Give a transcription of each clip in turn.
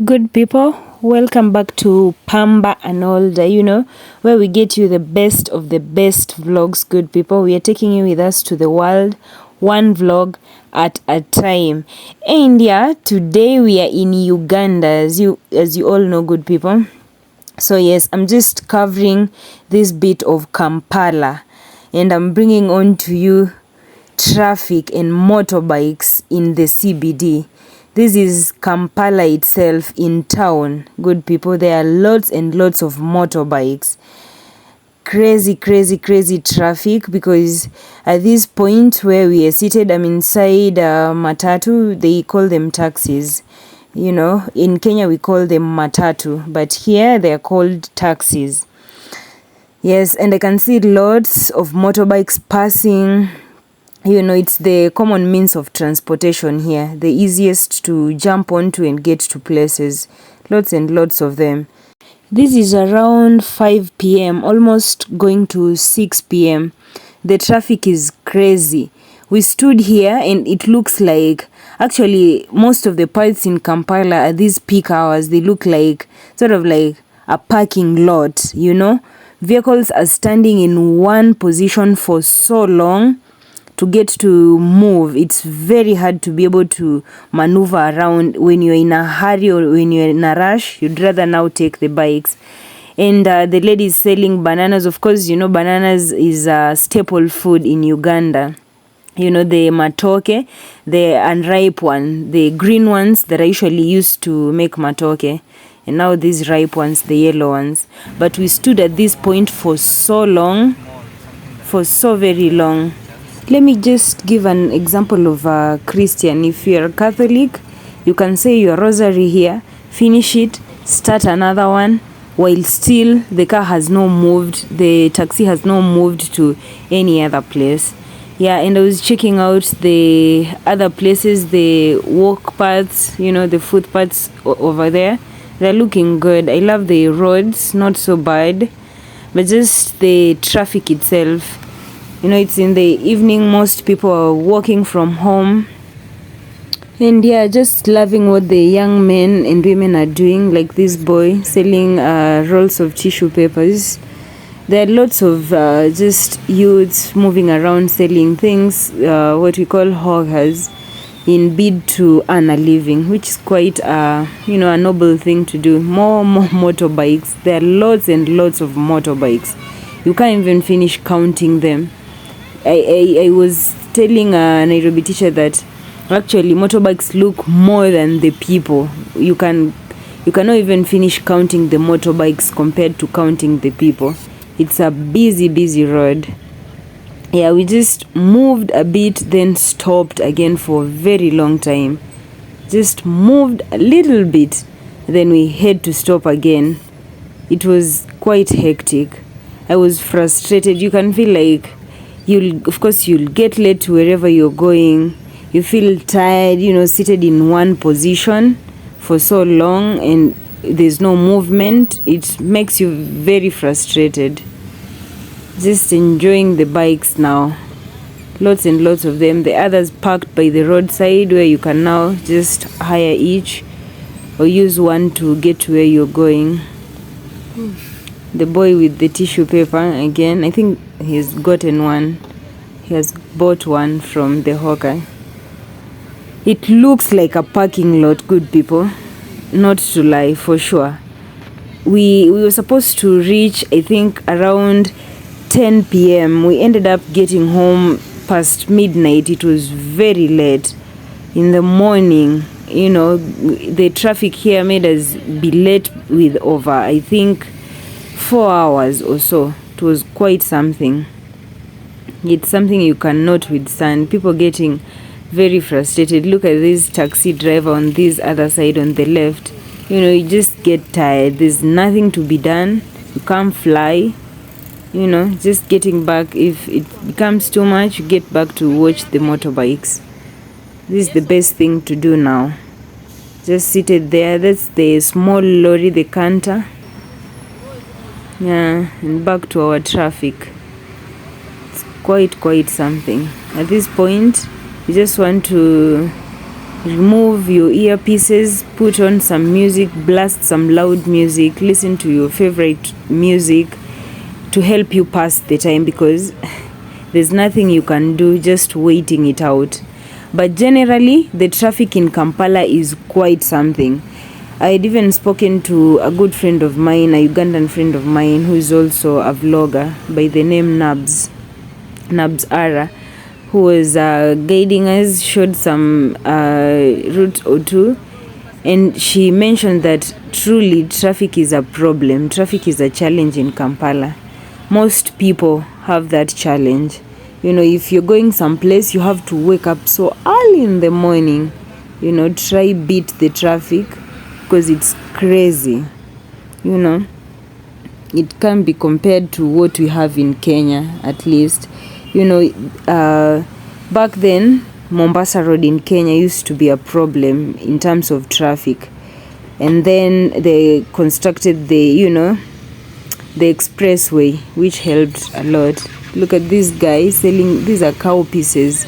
Good people, welcome back to Pamba Arnolda, where we get you the best of the best vlogs. Good people, we are taking you with us to the world, one vlog at a time. And yeah, today we are in Uganda, as you all know, good people. So yes, I'm just covering this bit of Kampala, and I'm bringing on to you traffic and motorbikes in the CBD. This is Kampala itself in town. Good people, there are lots and lots of motorbikes. Crazy traffic, because at this point where we are seated, I'm inside matatu. They call them taxis. In Kenya we call them matatu, but here they are called taxis. Yes, and I can see lots of motorbikes passing. It's the common means of transportation here, the easiest to jump onto and get to places. Lots and lots of them. This is around 5 p.m., almost going to 6 p.m. The traffic is crazy. We stood here and it looks like, actually, most of the parts in Kampala at these peak hours, they look like sort of like a parking lot, Vehicles are standing in one position for so long. To get to move, it's very hard to be able to maneuver around. When you're in a hurry or when you're in a rush, you'd rather now take the bikes. And the lady is selling bananas. Of course, bananas is a staple food in Uganda. The matoke, the unripe one, the green ones that are usually used to make matoke. And now these ripe ones, the yellow ones. But we stood at this point for so long, for so very long. Let me just give an example of a Christian. If you're a Catholic, you can say your rosary here, finish it, start another one, while still the car has not moved, the taxi has not moved to any other place. Yeah, and I was checking out the other places, the walk paths, the footpaths over there. They're looking good. I love the roads, not so bad, but just the traffic itself. It's in the evening, most people are walking from home. And yeah, just loving what the young men and women are doing, like this boy selling rolls of tissue papers. There are lots of just youths moving around selling things, what we call hawkers, in bid to earn a living, which is quite a noble thing to do. More motorbikes. There are lots and lots of motorbikes. You can't even finish counting them. I was telling a Nairobi teacher that actually motorbikes look more than the people. You cannot even finish counting the motorbikes compared to counting the people. It's a busy road. Yeah, we just moved a bit, then stopped again for a very long time. Just moved a little bit, then we had to stop again. It was quite hectic. I was frustrated. You can feel like you'll get late to wherever you're going. You feel tired, seated in one position for so long and there's no movement. It makes you very frustrated. Just enjoying the bikes now. Lots and lots of them. The others parked by the roadside, where you can now just hire each or use one to get to where you're going. The boy with the tissue paper, again, I think he's gotten one. He has bought one from the hawker. It looks like a parking lot, good people. Not to lie, for sure. We were supposed to reach, I think, around 10 p.m. We ended up getting home past midnight. It was very late in the morning. The traffic here made us be late with over, I think, 4 hours or so. It was quite something. It's something you cannot withstand. People getting very frustrated. Look at this taxi driver on this other side on the left. You just get tired. There's nothing to be done. You can't fly. Just getting back. If it becomes too much, you get back to watch the motorbikes. This is the best thing to do now. Just seated there. That's the small lorry, the canter. Yeah, and back to our traffic. It's quite something. At this point, we just want to remove your earpieces, put on some music, blast some loud music, listen to your favorite music to help you pass the time, because there's nothing you can do just waiting it out. But generally, the traffic in Kampala is quite something. I had even spoken to a good friend of mine, a Ugandan friend of mine, who is also a vlogger by the name Nabs Ara, who was guiding us, showed some route or two, and she mentioned that truly traffic is a problem. Traffic is a challenge in Kampala. Most people have that challenge. You know, if you're going someplace, you have to wake up so early in the morning, you know, try beat the traffic, because it's crazy. You know, it can be compared to what we have in Kenya, at least. You know, back then, Mombasa Road in Kenya used to be a problem in terms of traffic. And then they constructed the expressway, which helped a lot. Look at this guy selling, these are cow pieces,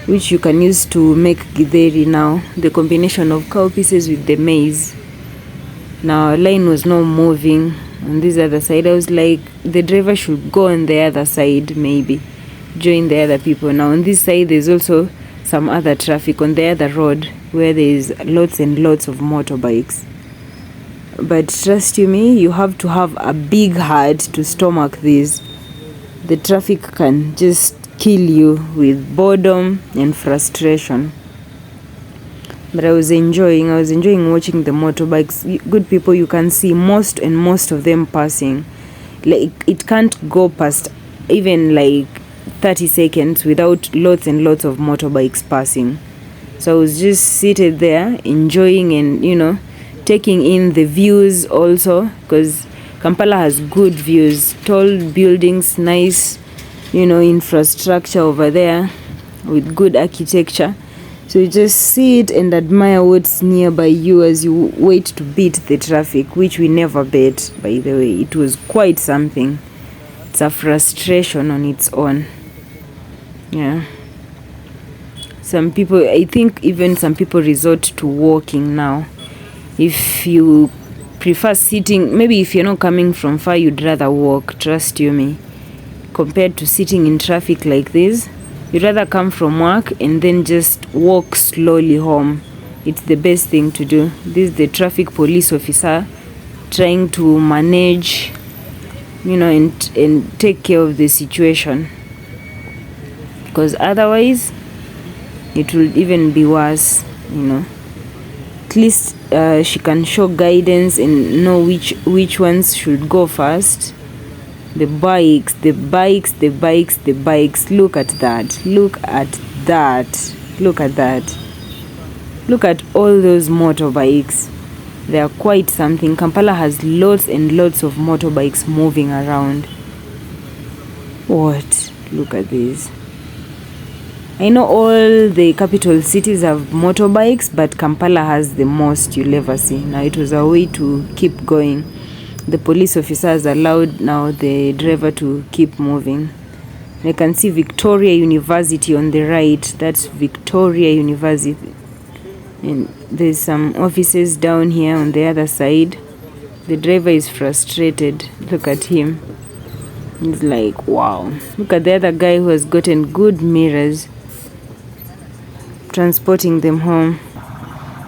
which you can use to make githeri now. The combination of cow pieces with the maize. Now, line was not moving on this other side. I was like, the driver should go on the other side, maybe join the other people. Now on this side there's also some other traffic on the other road where there's lots and lots of motorbikes. But trust you me, you have to have a big heart to stomach this. The traffic can just kill you with boredom and frustration. But I was enjoying watching the motorbikes. Good people, you can see most of them passing. Like, it can't go past even like 30 seconds without lots and lots of motorbikes passing. So I was just seated there enjoying and, you know, taking in the views also, because Kampala has good views, tall buildings, nice, you know, infrastructure over there with good architecture. So you just sit and admire what's nearby you as you wait to beat the traffic, which we never beat, by the way. It was quite something. It's a frustration on its own. Yeah. Some people, I think even some people resort to walking now. If you prefer sitting, maybe if you're not coming from far, you'd rather walk, trust you me. Compared to sitting in traffic like this, you'd rather come from work and then just walk slowly home. It's the best thing to do. This is the traffic police officer trying to manage, you know, and take care of the situation. Because otherwise, it will even be worse, you know. At least she can show guidance and know which ones should go first. The bikes. Look at that. Look at all those motorbikes. They are quite something. Kampala has lots and lots of motorbikes moving around. What? Look at this. I know all the capital cities have motorbikes, but Kampala has the most you'll ever see. Now, it was a way to keep going. The police officers allowed now the driver to keep moving. I can see Victoria University on the right. That's Victoria University. And there's some offices down here on the other side. The driver is frustrated. Look at him. He's like, wow. Look at the other guy who has gotten good mirrors, transporting them home.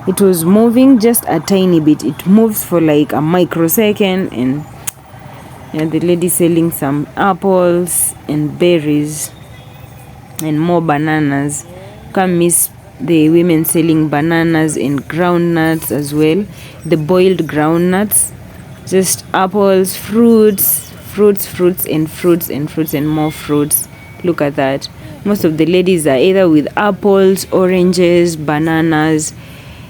It was moving just a tiny bit. It moves for like a microsecond, and yeah, the lady selling some apples and berries and more bananas. Can't miss the women selling bananas and groundnuts as well. The boiled groundnuts. Just apples, fruits and more fruits. Look at that. Most of the ladies are either with apples, oranges, bananas,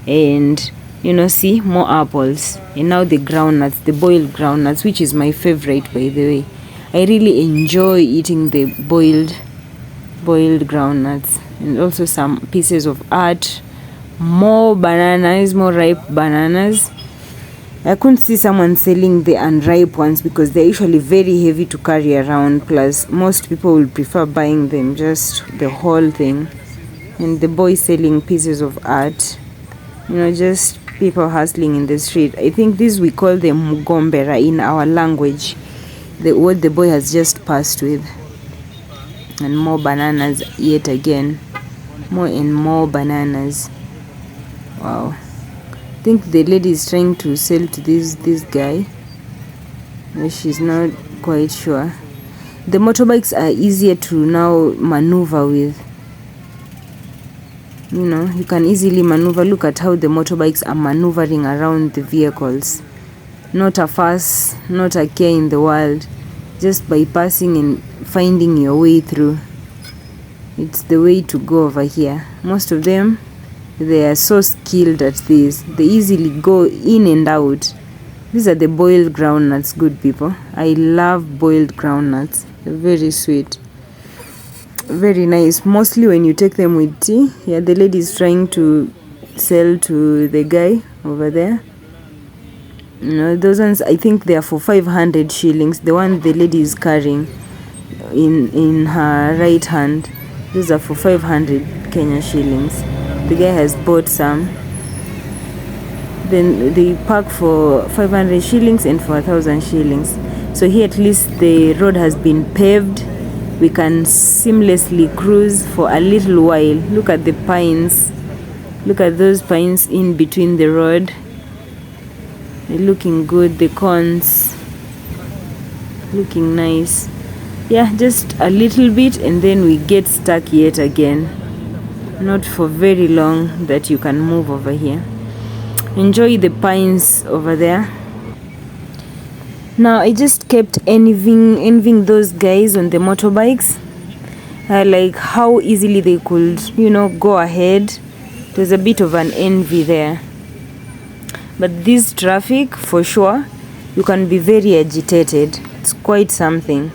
and, you know, see, more apples. And now the groundnuts, the boiled groundnuts, which is my favorite, by the way. I really enjoy eating the boiled groundnuts. And also some pieces of art, more bananas, more ripe bananas. I couldn't see someone selling the unripe ones because they're usually very heavy to carry around. Plus, most people will prefer buying them, just the whole thing. and the boy selling pieces of art. Just people hustling in the street. I think this we call them mugombera in our language. What the boy has just passed with. And more bananas yet again. More and more bananas. Wow. I think the lady is trying to sell to this guy. She's not quite sure. The motorbikes are easier to now maneuver with. You can easily maneuver. Look at how the motorbikes are maneuvering around the vehicles. Not a fuss, not a care in the world. Just bypassing and finding your way through. It's the way to go over here. Most of them, they are so skilled at this. They easily go in and out. These are the boiled groundnuts, good people. I love boiled groundnuts. They're very sweet. Very nice. Mostly when you take them with tea. Yeah, the lady is trying to sell to the guy over there. Those ones, I think they are for 500 shillings. The one the lady is carrying in her right hand. Those are for 500 Kenya shillings. The guy has bought some. Then they pack for 500 shillings and for 1,000 shillings. So here at least the road has been paved. We can seamlessly cruise for a little while. Look at the pines. Look at those pines in between the road. They're looking good. The corns looking nice. Yeah, just a little bit and then we get stuck yet again. Not for very long that you can move over here. Enjoy the pines over there. Now I just kept envying those guys on the motorbikes. Like how easily they could, go ahead. There's a bit of an envy there. But this traffic, for sure, you can be very agitated. It's quite something.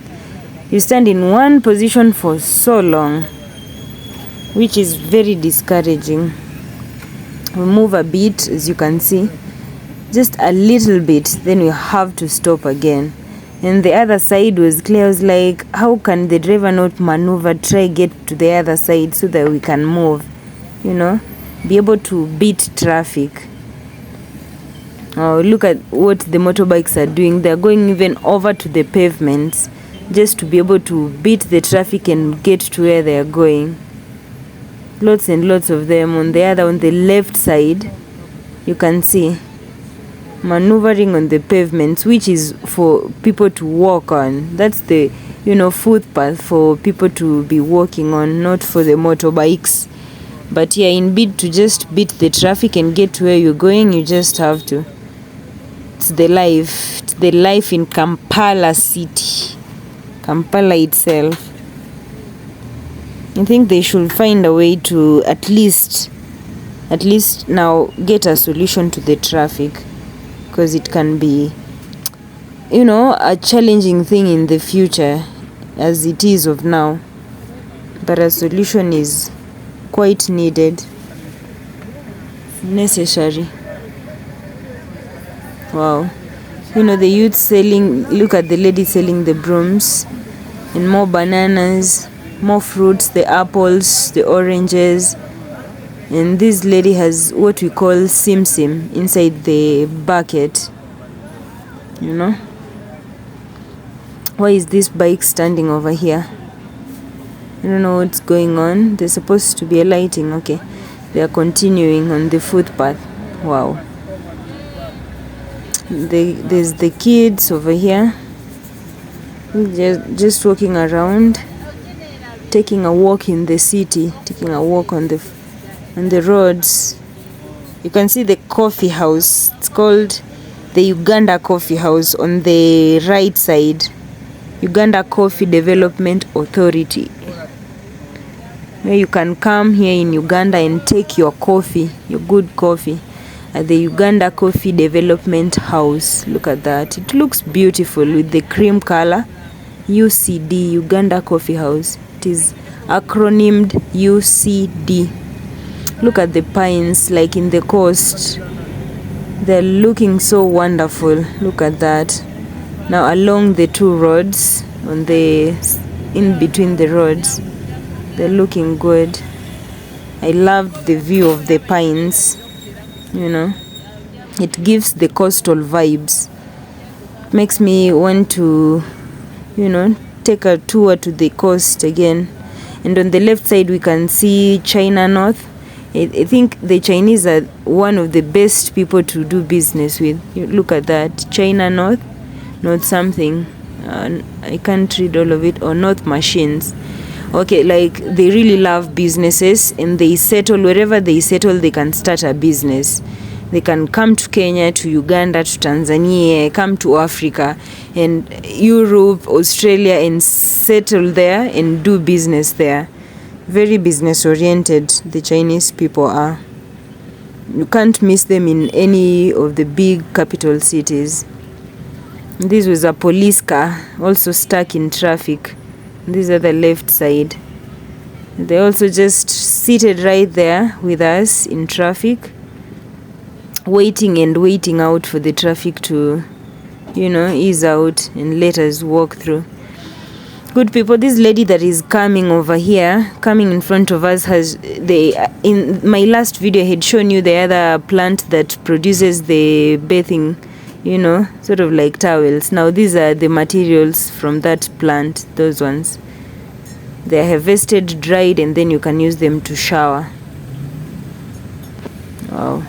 You stand in one position for so long, which is very discouraging. We move a bit, as you can see, just a little bit, then we have to stop again. And the other side was clear. I was like, how can the driver not maneuver, try get to the other side so that we can move, be able to beat traffic. Oh, look at what the motorbikes are doing. They're going even over to the pavements just to be able to beat the traffic and get to where they're going. Lots and lots of them. On the left side, you can see maneuvering on the pavements, which is for people to walk on. That's the footpath for people to be walking on, not for the motorbikes. But yeah, in bid to just beat the traffic and get to where you're going, you just have to. It's the life in Kampala city, Kampala itself. I think they should find a way to at least now get a solution to the traffic, because it can be a challenging thing in the future as it is of now, but a solution is quite needed, necessary. Wow. The youth selling, look at the lady selling the brooms and more bananas, more fruits, the apples, the oranges. And this lady has what we call sim inside the bucket. Why is this bike standing over here? I don't know what's going on. There's supposed to be a lighting. Okay, they are continuing on the footpath. Wow. There's the kids over here. Just walking around, taking a walk in the city, taking a walk on the roads. You can see the coffee house. It's called the Uganda Coffee House on the right side. Uganda Coffee Development Authority. Where you can come here in Uganda and take your coffee, your good coffee, at the Uganda Coffee Development House. Look at that. It looks beautiful with the cream color. UCD, Uganda Coffee House. It is acronymed UCD. Look at the pines like in the coast. They're looking so wonderful. Look at that. Now along the two roads, in between the roads, they're looking good. I loved the view of the pines, you know. It gives the coastal vibes. Makes me want to, you know, take a tour to the coast again. And on the left side we can see China North. I think the Chinese are one of the best people to do business with. You look at that, China North, North something. I can't read all of it. Or North Machines. Okay, like they really love businesses, and they settle wherever they settle. They can start a business. They can come to Kenya, to Uganda, to Tanzania, come to Africa and Europe, Australia, and settle there and do business there. Very business oriented, the Chinese people are. You can't miss them in any of the big capital cities. This was a police car also stuck in traffic. This is the left side. They also just seated right there with us in traffic, waiting out for the traffic to, you know, ease out and let us walk through. Good people, this lady that is coming over here, coming in front of us, in my last video I had shown you the other plant that produces the bathing, you know, sort of like towels. Now these are the materials from that plant, those ones. They are harvested, dried, and then you can use them to shower. Wow.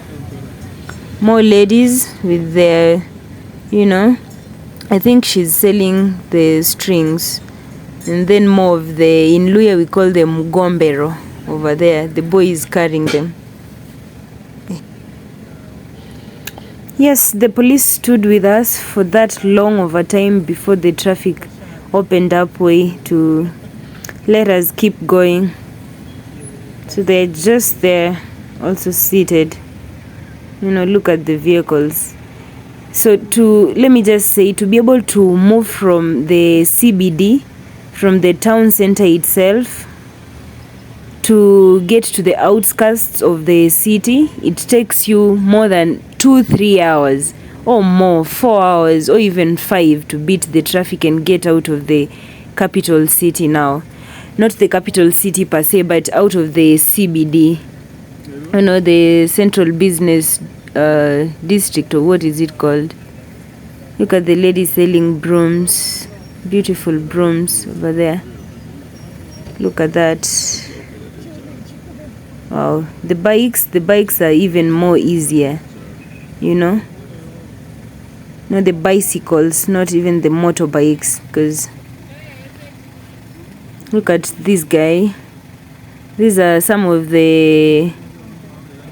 More ladies with their, you know, I think she's selling the strings. And then more of the, in Luya we call them gombero over there. The boy is carrying them. Yes, the police stood with us for that long of a time before the traffic opened up way to let us keep going. So they're just there, also seated. You know, look at the vehicles. So let me just say, to be able to move from the CBD, from the town center itself, to get to the outskirts of the city, it takes you more than 2-3 hours or more, 4 hours or even 5 to beat the traffic and get out of the capital city now. Not the capital city per se, but out of the CBD, you know, the central business district, or what is it called? Look at the lady selling brooms, beautiful brooms over there. Look at that. Wow, the bikes are even more easier, you know. No, the bicycles, not even the motorbikes, because look at this guy. These are some of the,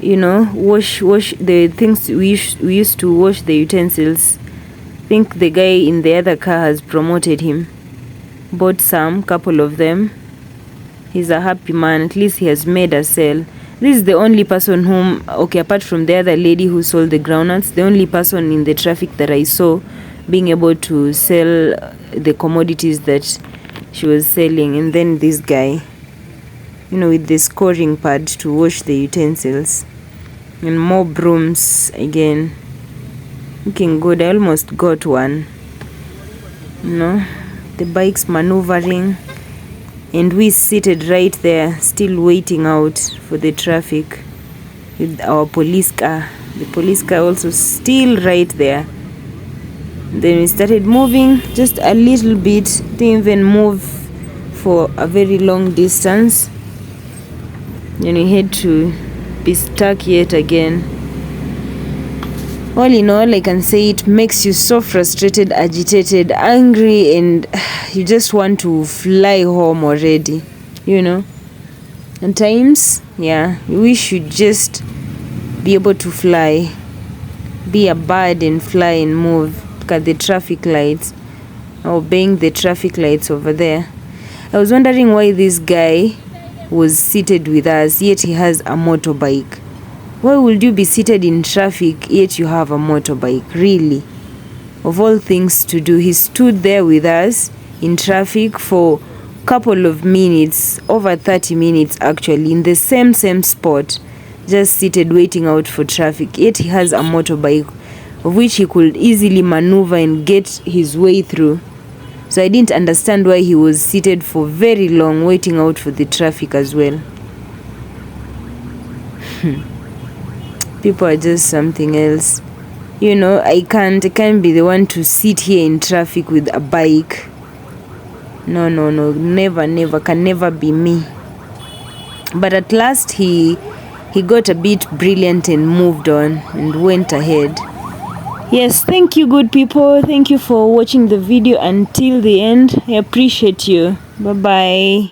you know, wash the things we used to wash the utensils. I think the guy in the other car has promoted him. Bought couple of them. He's a happy man. At least he has made a sale. This is the only person whom, okay, apart from the other lady who sold the groundnuts, the only person in the traffic that I saw being able to sell the commodities that she was selling. And then this guy, you know, with the scoring pad to wash the utensils. And more brooms again. Looking good. I almost got one. You know, the bikes maneuvering. And we seated right there, still waiting out for the traffic with our police car. The police car also still right there. Then we started moving just a little bit. Didn't even move for a very long distance. Then we had to be stuck yet again. All in all, I can say it makes you so frustrated, agitated, angry, and you just want to fly home already, you know. And times, yeah, you wish you'd just be able to fly, be a bird and fly and move. Look at the traffic lights, obeying the traffic lights over there. I was wondering why this guy was seated with us, yet he has a motorbike. Why would you be seated in traffic yet you have a motorbike? Really? Of all things to do, he stood there with us in traffic for a couple of minutes, over 30 minutes actually, in the same spot, just seated waiting out for traffic. Yet he has a motorbike of which he could easily maneuver and get his way through. So I didn't understand why he was seated for very long waiting out for the traffic as well. People are just something else. I can't be the one to sit here in traffic with a bike. No, never, can never be me. But at last he got a bit brilliant and moved on and went ahead. Yes, thank you, good people. Thank you for watching the video until the end. I appreciate you. Bye bye.